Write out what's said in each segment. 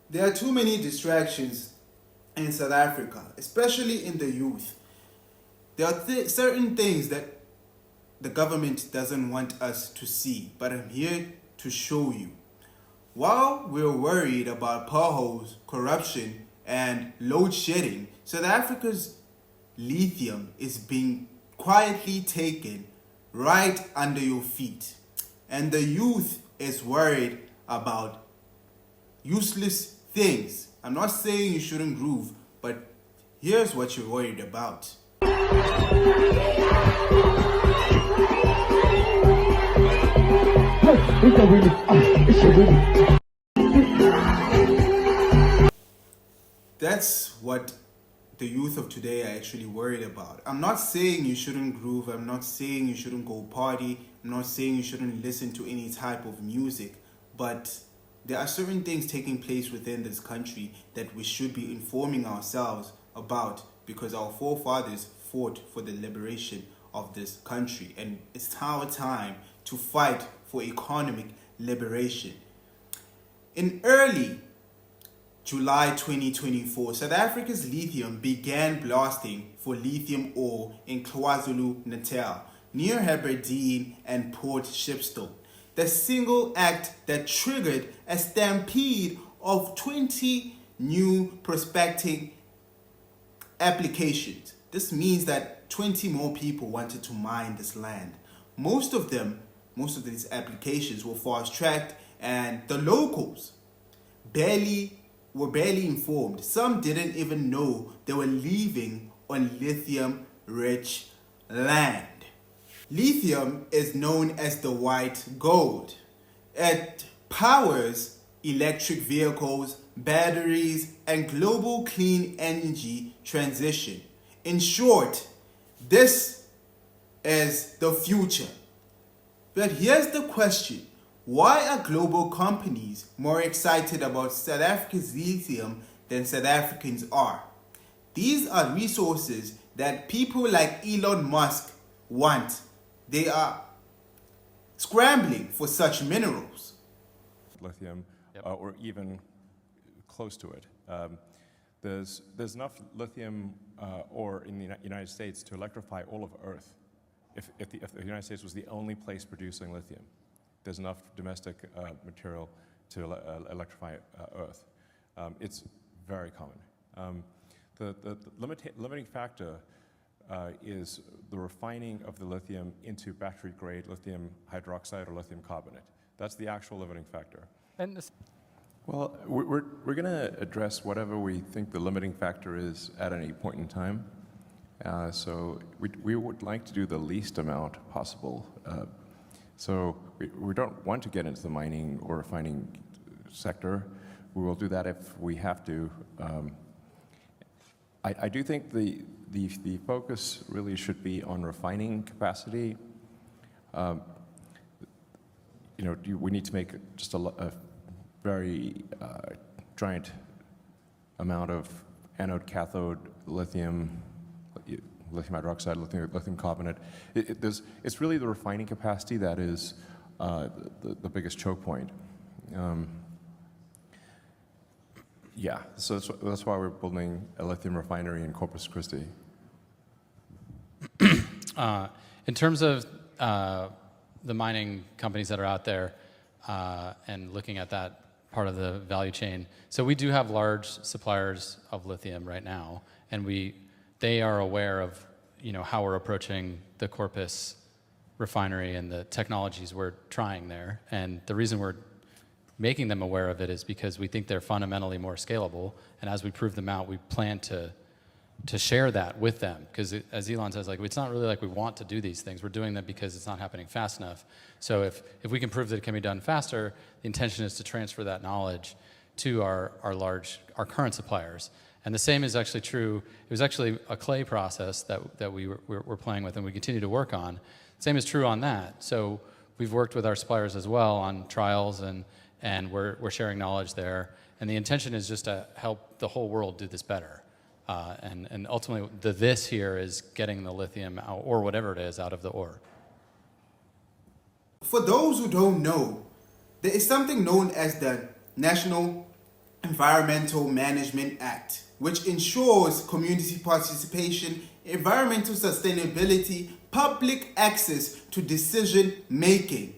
There are too many distractions in South Africa, especially in the youth. There are certain things that the government doesn't want us to see, but I'm here to show you. While we're worried about potholes, corruption, and load shedding, South Africa's lithium is being quietly taken right under your feet. And the youth is worried about useless things. I'm not saying you shouldn't groove, but here's what you're worried about. That's what the youth of today are actually worried about. I'm not saying you shouldn't groove. I'm not saying you shouldn't go party. I'm not saying you shouldn't listen to any type of music. But there are certain things taking place within this country that we should be informing ourselves about, because our forefathers fought for the liberation of this country. And it's our time to fight for economic liberation. In early July 2024, South Africa's Lithium began blasting for lithium ore in KwaZulu-Natal, near Aberdeen and Port Shepstone. The single act that triggered a stampede of 20 new prospecting applications. This means that 20 more people wanted to mine this land. Most of these applications were fast-tracked, and the locals were barely informed. Some didn't even know they were leaving on lithium-rich land. Lithium is known as the white gold. It powers electric vehicles, batteries, and global clean energy transition. In short, this is the future. But here's the question. Why are global companies more excited about South Africa's lithium than South Africans are? These are resources that people like Elon Musk want. They are scrambling for such minerals. Lithium, or even close to it. There's enough lithium ore in the United States to electrify all of Earth. If the United States was the only place producing lithium, there's enough domestic material to electrify Earth. It's very common. The limiting factor is the refining of the lithium into battery-grade lithium hydroxide or lithium carbonate. That's the actual limiting factor. Well, we're going to address whatever we think the limiting factor is at any point in time. So we would like to do the least amount possible. So we don't want to get into the mining or refining sector. We will do that if we have to. I do think the focus really should be on refining capacity. We need to make just a very giant amount of anode cathode lithium hydroxide, lithium carbonate. It's really the refining capacity that is the biggest choke point. Yeah, so that's why we're building a lithium refinery in Corpus Christi. In terms of the mining companies that are out there and looking at that part of the value chain, so we do have large suppliers of lithium right now, and they are aware of how we're approaching the Corpus refinery and the technologies we're trying there. And the reason we're making them aware of it is because we think they're fundamentally more scalable, and as we prove them out, we plan to share that with them. Because as Elon says, it's not really like we want to do these things. We're doing them because it's not happening fast enough. So if we can prove that it can be done faster, the intention is to transfer that knowledge to our current suppliers. And the same is actually true. It was actually a clay process that we're playing with and we continue to work on. Same is true on that. So we've worked with our suppliers as well on trials, and we're sharing knowledge there. And the intention is just to help the whole world do this better. And ultimately, this here is getting the lithium out, or whatever it is, out of the ore. For those who don't know, there is something known as the National Environmental Management Act, which ensures community participation, environmental sustainability, public access to decision making.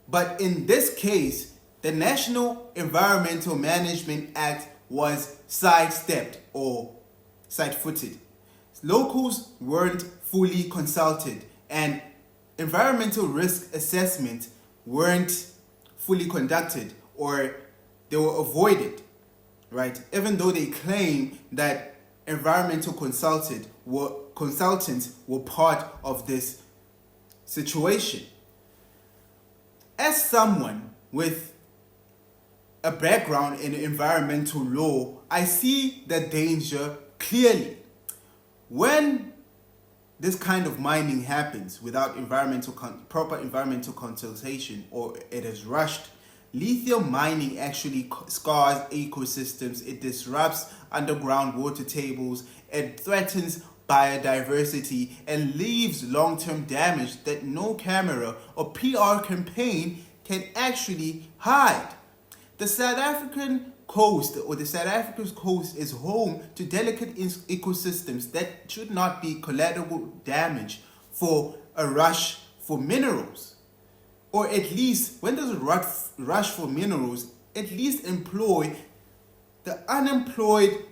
But in this case, the National Environmental Management Act was sidestepped or side-footed. Locals weren't fully consulted and environmental risk assessments weren't fully conducted, or they were avoided, right? Even though they claim that environmental consultants were part of this situation. As someone with a background in environmental law, I see the danger clearly. When this kind of mining happens without proper environmental consultation, or it is rushed, lithium mining actually scars ecosystems, it disrupts underground water tables, it threatens biodiversity, and leaves long-term damage that no camera or PR campaign can actually hide. The South African coast, or the South Africa's coast, is home to delicate ecosystems that should not be collateral damage for a rush for minerals. Or at least, when there's a rush for minerals, at least employ the unemployed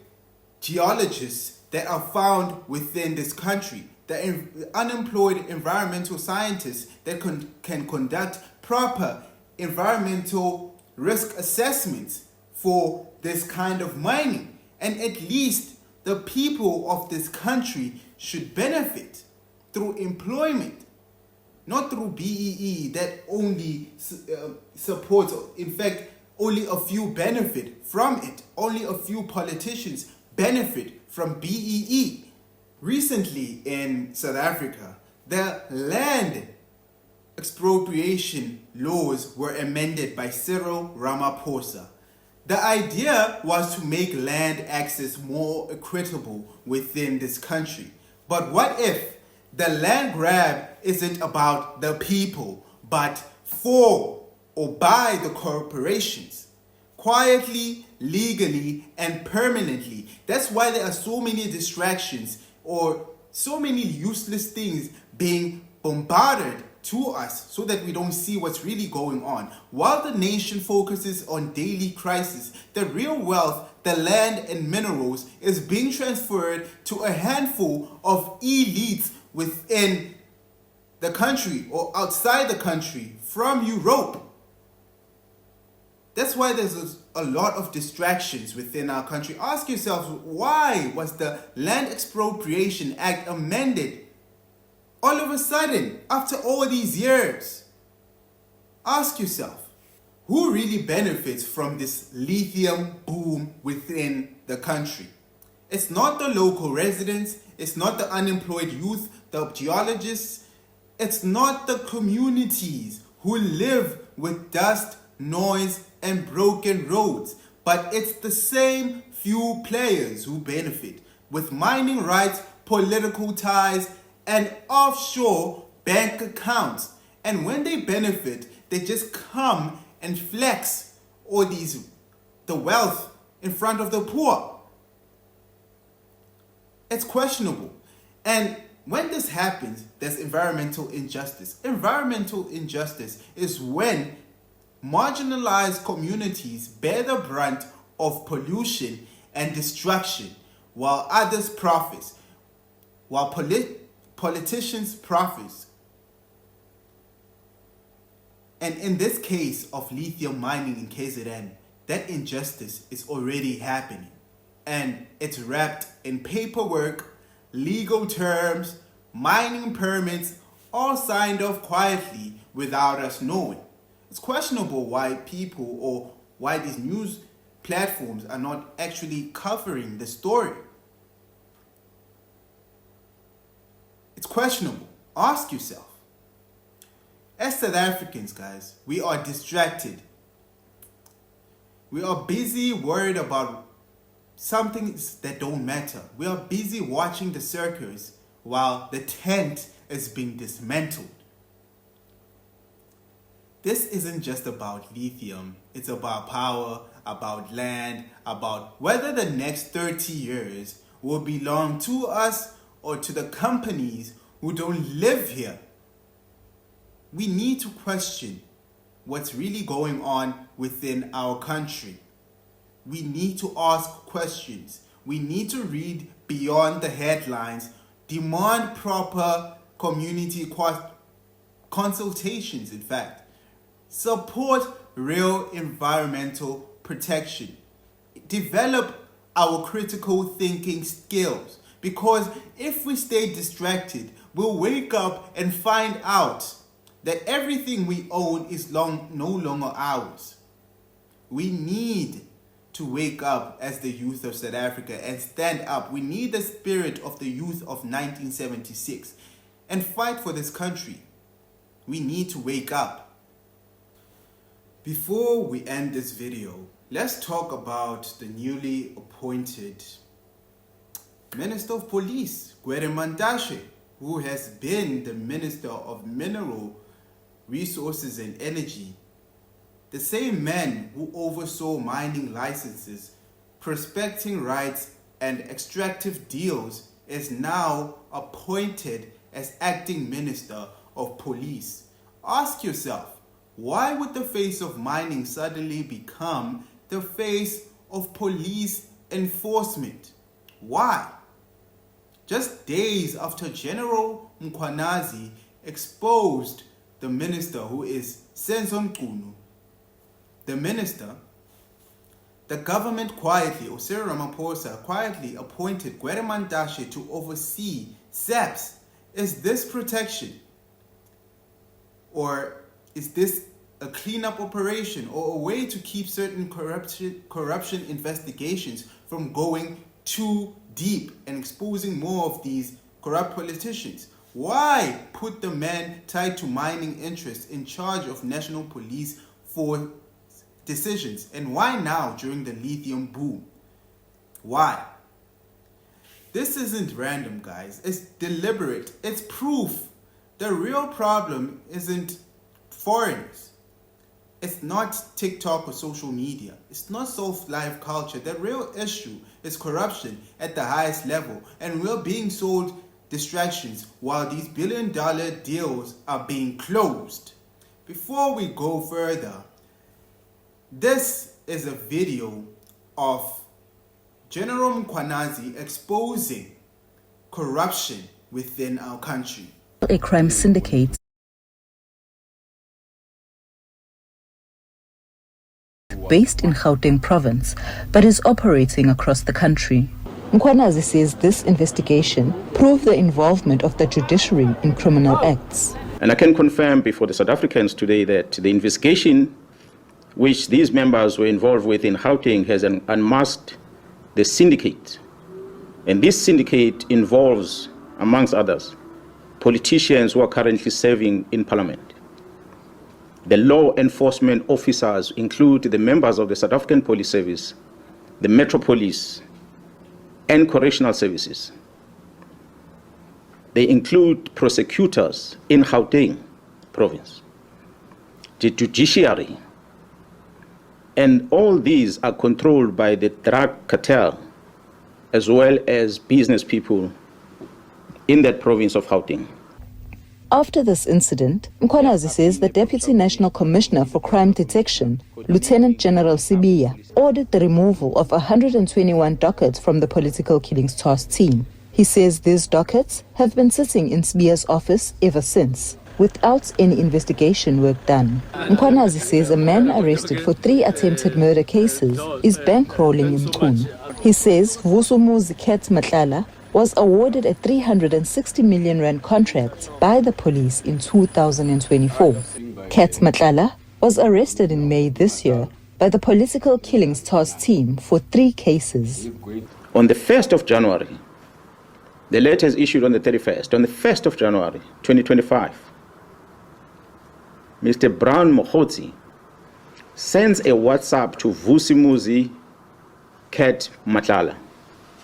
geologists that are found within this country, the unemployed environmental scientists that can conduct proper environmental risk assessments for this kind of mining. And at least the people of this country should benefit through employment, not through BEE that only supports, in fact, only a few benefit from it. Only a few politicians benefit from BEE. Recently in South Africa, the land expropriation laws were amended by Cyril Ramaphosa. The idea was to make land access more equitable within this country. But what if the land grab isn't about the people, but for or by the corporations? Quietly, legally, and permanently. That's why there are so many distractions or so many useless things being bombarded to us so that we don't see what's really going on. While the nation focuses on daily crisis, the real wealth, the land and minerals, is being transferred to a handful of elites within the country or outside the country from Europe. That's why there's a lot of distractions within our country. Ask yourselves, why was the Land Expropriation Act amended all of a sudden after all these years? Ask yourself, who really benefits from this lithium boom within the country? It's not the local residents, it's not the unemployed youth, the geologists, it's not the communities who live with dust, noise, and broken roads, but it's the same few players who benefit with mining rights, political ties, and offshore bank accounts. And when they benefit, they just come and flex the wealth in front of the poor. It's questionable. And when this happens, there's environmental injustice. Environmental injustice is when marginalized communities bear the brunt of pollution and destruction while others profit, while politicians profit. And in this case of lithium mining in KZN, that injustice is already happening. And it's wrapped in paperwork, legal terms, mining permits, all signed off quietly without us knowing. It's questionable why people or why these news platforms are not actually covering the story. It's questionable. Ask yourself. As South Africans, guys, we are distracted. We are busy worried about something that don't matter. We are busy watching the circus while the tent is being dismantled. This isn't just about lithium. It's about power, about land, about whether the next 30 years will belong to us or to the companies who don't live here. We need to question what's really going on within our country. We need to ask questions. We need to read beyond the headlines, demand proper community consultations, in fact. Support real environmental protection. Develop our critical thinking skills, because if we stay distracted, we'll wake up and find out that everything we own is no longer ours. We need to wake up as the youth of South Africa and stand up. We need the spirit of the youth of 1976 and fight for this country. We need to wake up. Before we end this video, let's talk about the newly appointed Minister of Police, Gwede Mantashe, who has been the Minister of Mineral Resources and Energy. The same man who oversaw mining licenses, prospecting rights, and extractive deals is now appointed as acting Minister of Police. Ask yourself, why would the face of mining suddenly become the face of police enforcement? Why? Just days after General Mkhwanazi exposed the minister, who is Senzo Mchunu, the minister, the government quietly, or Cyril Ramaphosa quietly appointed Gwede Mantashe to oversee SAPS. Is this protection? Or is this a cleanup operation or a way to keep certain corruption investigations from going too deep and exposing more of these corrupt politicians? Why put the man tied to mining interests in charge of national police for decisions? And why now during the lithium boom? Why? This isn't random, guys. It's deliberate. It's proof. The real problem isn't foreigners. It's not TikTok or social media. It's not soft life culture. The real issue is corruption at the highest level, and we're being sold distractions while these billion-dollar deals are being closed. Before we go further, this is a video of General Mkhwanazi exposing corruption within our country. A crime syndicate based in Gauteng province, but is operating across the country. Mkhwanazi says this investigation proved the involvement of the judiciary in criminal acts. And I can confirm before the South Africans today that the investigation which these members were involved with in Gauteng has unmasked the syndicate. And this syndicate involves, amongst others, politicians who are currently serving in parliament. The law enforcement officers include the members of the South African Police Service, the Metro Police, and correctional services. They include prosecutors in Gauteng province, the judiciary, and all these are controlled by the drug cartel as well as business people in that province of Gauteng. After this incident, Mkhwanazi says the Deputy National Commissioner for Crime Detection, Lieutenant General Sibiya, ordered the removal of 121 dockets from the Political Killings Task Team. He says these dockets have been sitting in Sibiya's office ever since, without any investigation work done. Mkhwanazi says a man arrested for 3 attempted murder cases is bankrolling Mchunu. He says uMzumbe Cat Matlala was awarded a 360 million rand contract by the police in 2024. Cat Matlala was arrested in May this year by the Political Killings Task Team for 3 cases. On the 1st of January, the letter is issued on the 31st. On the 1st of January, 2025, Mr. Brown Mokhotsi sends a WhatsApp to uMzumbe Cat Matlala,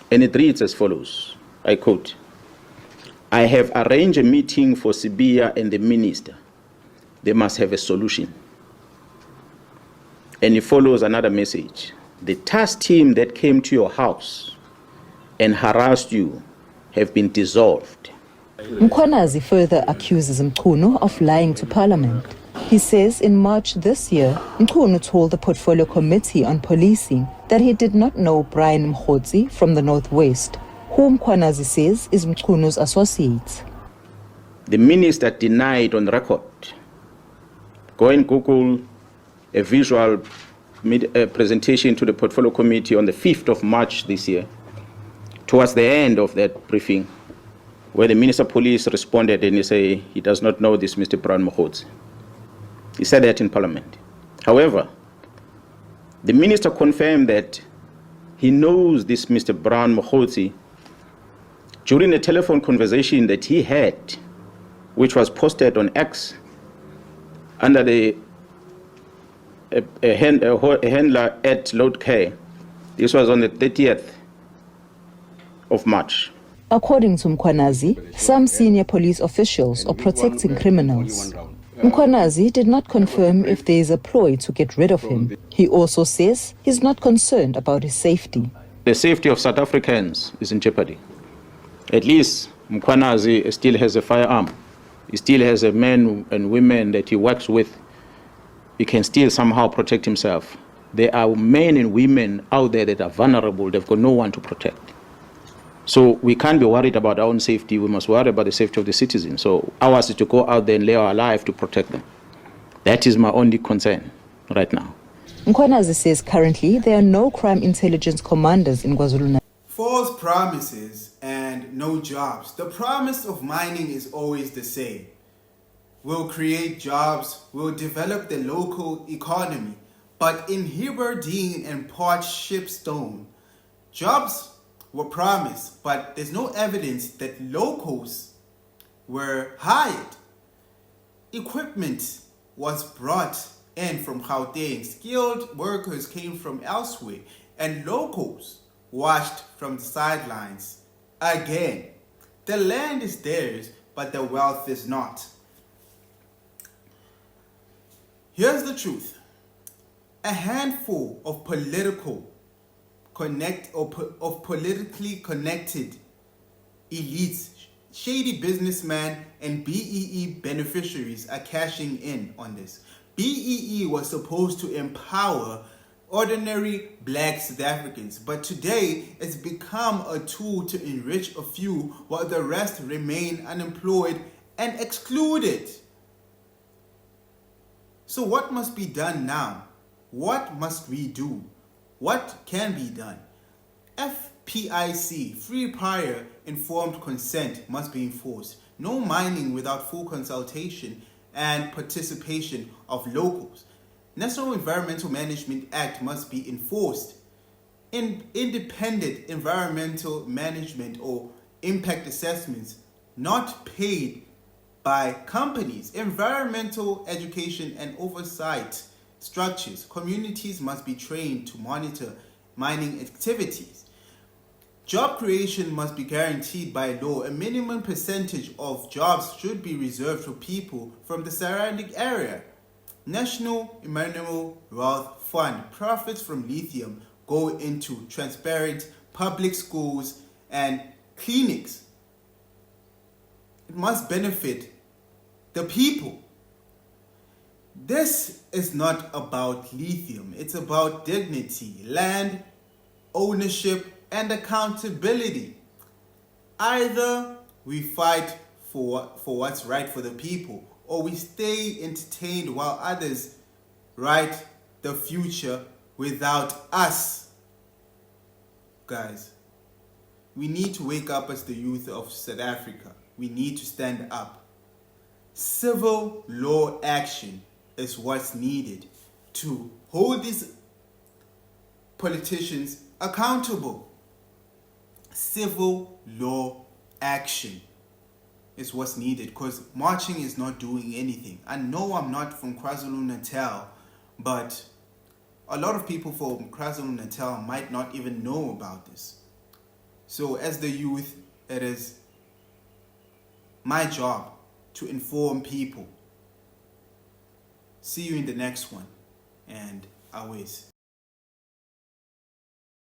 and it reads as follows. I quote, "I have arranged a meeting for Sibiya and the minister. They must have a solution. And it follows another message. The task team that came to your house and harassed you have been dissolved. Mkhwanazi further accuses Mchunu of lying to Parliament. He says in March this year, Mchunu told the Portfolio Committee on Policing that he did not know Brian Mkhotsi from the Northwest, whom Mkhwanazi says is Mchunu's associate. The minister denied on record. Go and Google a visual presentation to the Portfolio Committee on the 5th of March this year, towards the end of that briefing, where the Minister of Police responded and he said he does not know this Mr. Brian Mkhotsi. He said that in Parliament. However, the minister confirmed that he knows this Mr. Brian Mkhotsi during a telephone conversation that he had, which was posted on X under the handler at Load Care. This was on the 30th of March. According to Mkhwanazi, some senior police officials are protecting criminals. Mkhwanazi did not confirm if there is a ploy to get rid of him. He also says he's not concerned about his safety. The safety of South Africans is in jeopardy. At least Mkhwanazi still has a firearm. He still has a men and women that he works with. He can still somehow protect himself. There are men and women out there that are vulnerable. They've got no one to protect. So we can't be worried about our own safety. We must worry about the safety of the citizens. So ours is to go out there and lay our life to protect them. That is my only concern right now. Mkhwanazi says currently there are no crime intelligence commanders in KwaZulu-Natal. False promises and no jobs. The promise of mining is always the same. We'll create jobs, we'll develop the local economy. But in Heberdean and Port Shipstone, jobs were promised, but there's no evidence that locals were hired. Equipment was brought in from Gauteng. Skilled workers came from elsewhere, and locals watched from the sidelines. Again, the land is theirs, but the wealth is not. Here's the truth. A handful of politically connected elites, shady businessmen, and BEE beneficiaries are cashing in on this. BEE was supposed to empower ordinary black South Africans, but today it's become a tool to enrich a few while the rest remain unemployed and excluded. So what must be done now? What must we do? What can be done? FPIC, free prior informed consent, must be enforced. No mining without full consultation and participation of locals. National Environmental Management Act must be enforced. Independent environmental management or impact assessments not paid by companies. Environmental education and oversight structures. Communities must be trained to monitor mining activities. Job creation must be guaranteed by law. A minimum percentage of jobs should be reserved for people from the surrounding area. National Mineral Wealth Fund. Profits from lithium go into transparent public schools and clinics. It must benefit the people. This is not about lithium. It's about dignity, land, ownership, and accountability. Either we fight for what's right for the people, or we stay entertained while others write the future without us. Guys, we need to wake up as the youth of South Africa. We need to stand up. Civil law action is what's needed to hold these politicians accountable. Civil law action is what's needed, because marching is not doing anything. I know I'm not from KwaZulu-Natal, but a lot of people from KwaZulu-Natal might not even know about this. So as the youth, it is my job to inform people. See you in the next one, and Always.